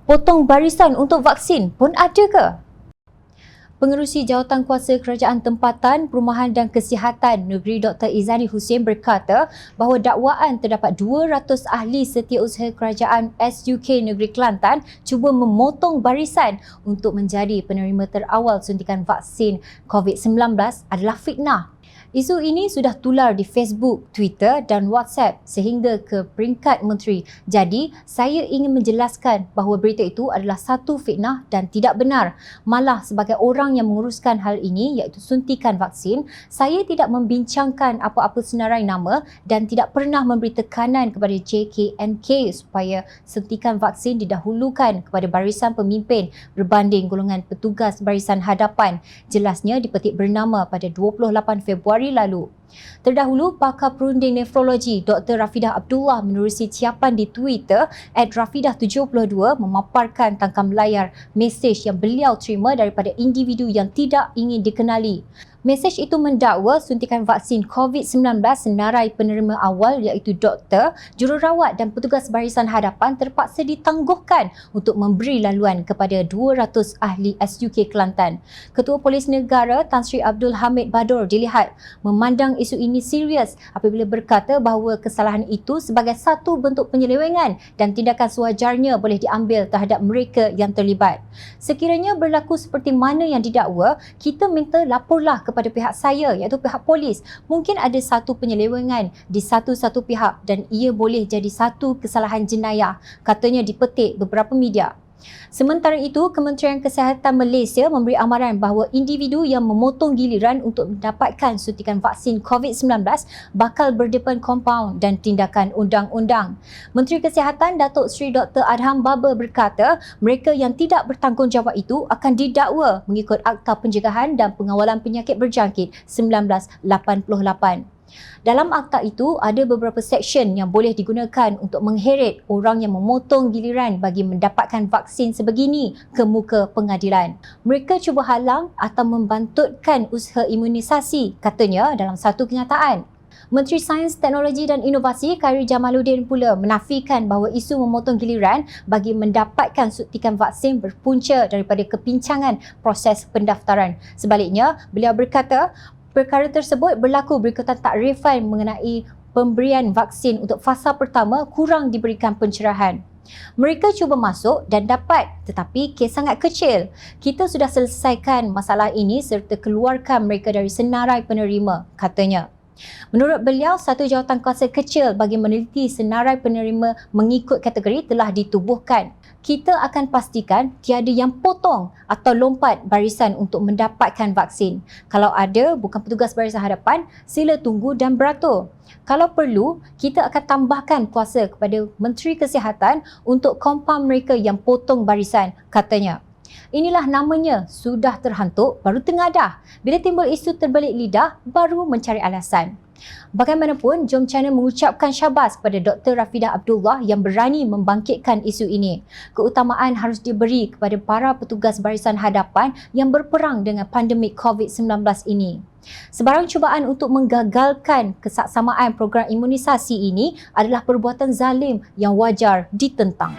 Potong barisan untuk vaksin pun ada ke? Pengerusi Jawatankuasa Kerajaan Tempatan, Perumahan dan Kesihatan Negeri Dr. Izani Hussein berkata bahawa dakwaan terdapat 200 ahli setiausaha kerajaan SUK Negeri Kelantan cuba memotong barisan untuk menjadi penerima terawal suntikan vaksin COVID-19 adalah fitnah. Isu ini sudah tular di Facebook, Twitter dan WhatsApp sehingga ke peringkat menteri. Jadi, saya ingin menjelaskan bahawa berita itu adalah satu fitnah dan tidak benar. Malah sebagai orang yang menguruskan hal ini iaitu suntikan vaksin, saya tidak membincangkan apa-apa senarai nama dan tidak pernah memberi tekanan kepada JKNK supaya suntikan vaksin didahulukan kepada barisan pemimpin berbanding golongan petugas barisan hadapan. Jelasnya dipetik bernama pada 28 Februari lalu. Terdahulu, pakar perunding nefrologi Dr. Rafidah Abdullah menerusi ciapan di Twitter @rafidah72 memaparkan tangkam layar mesej yang beliau terima daripada individu yang tidak ingin dikenali. Mesej itu mendakwa suntikan vaksin COVID-19 senarai penerima awal iaitu doktor, jururawat dan petugas barisan hadapan terpaksa ditangguhkan untuk memberi laluan kepada 200 ahli SUK Kelantan. Ketua Polis Negara Tan Sri Abdul Hamid Badur dilihat memandang isu ini serius apabila berkata bahawa kesalahan itu sebagai satu bentuk penyelewengan dan tindakan sewajarnya boleh diambil terhadap mereka yang terlibat. Sekiranya berlaku seperti mana yang didakwa, kita minta laporlah kepada pihak saya iaitu pihak polis. Mungkin ada satu penyelewengan di satu-satu pihak dan ia boleh jadi satu kesalahan jenayah, katanya dipetik beberapa media. Sementara itu, Kementerian Kesihatan Malaysia memberi amaran bahawa individu yang memotong giliran untuk mendapatkan suntikan vaksin COVID-19 bakal berdepan kompaun dan tindakan undang-undang. Menteri Kesihatan Datuk Seri Dr. Adham Baba berkata mereka yang tidak bertanggungjawab itu akan didakwa mengikut Akta Pencegahan dan Pengawalan Penyakit Berjangkit 1988. Dalam akta itu, ada beberapa seksyen yang boleh digunakan untuk mengheret orang yang memotong giliran bagi mendapatkan vaksin sebegini ke muka pengadilan. Mereka cuba halang atau membantutkan usaha imunisasi, katanya dalam satu kenyataan. Menteri Sains, Teknologi dan Inovasi Khairy Jamaluddin pula menafikan bahawa isu memotong giliran bagi mendapatkan suntikan vaksin berpunca daripada kepincangan proses pendaftaran. Sebaliknya, beliau berkata, perkara tersebut berlaku berikutan takrifan mengenai pemberian vaksin untuk fasa pertama kurang diberikan pencerahan. Mereka cuba masuk dan dapat tetapi kes sangat kecil. Kita sudah selesaikan masalah ini serta keluarkan mereka dari senarai penerima, katanya. Menurut beliau, satu jawatankuasa kecil bagi meneliti senarai penerima mengikut kategori telah ditubuhkan. Kita akan pastikan tiada yang potong atau lompat barisan untuk mendapatkan vaksin. Kalau ada, bukan petugas barisan hadapan, sila tunggu dan beratur. Kalau perlu, kita akan tambahkan kuasa kepada Menteri Kesihatan untuk kompaun mereka yang potong barisan, katanya. Inilah namanya, sudah terhantuk baru tengadah. Bila timbul isu terbelit lidah, baru mencari alasan. Bagaimanapun, Jom Channel mengucapkan syabas kepada Dr. Rafidah Abdullah yang berani membangkitkan isu ini. Keutamaan harus diberi kepada para petugas barisan hadapan yang berperang dengan pandemik COVID-19 ini. Sebarang cubaan untuk menggagalkan kesaksamaan program imunisasi ini adalah perbuatan zalim yang wajar ditentang.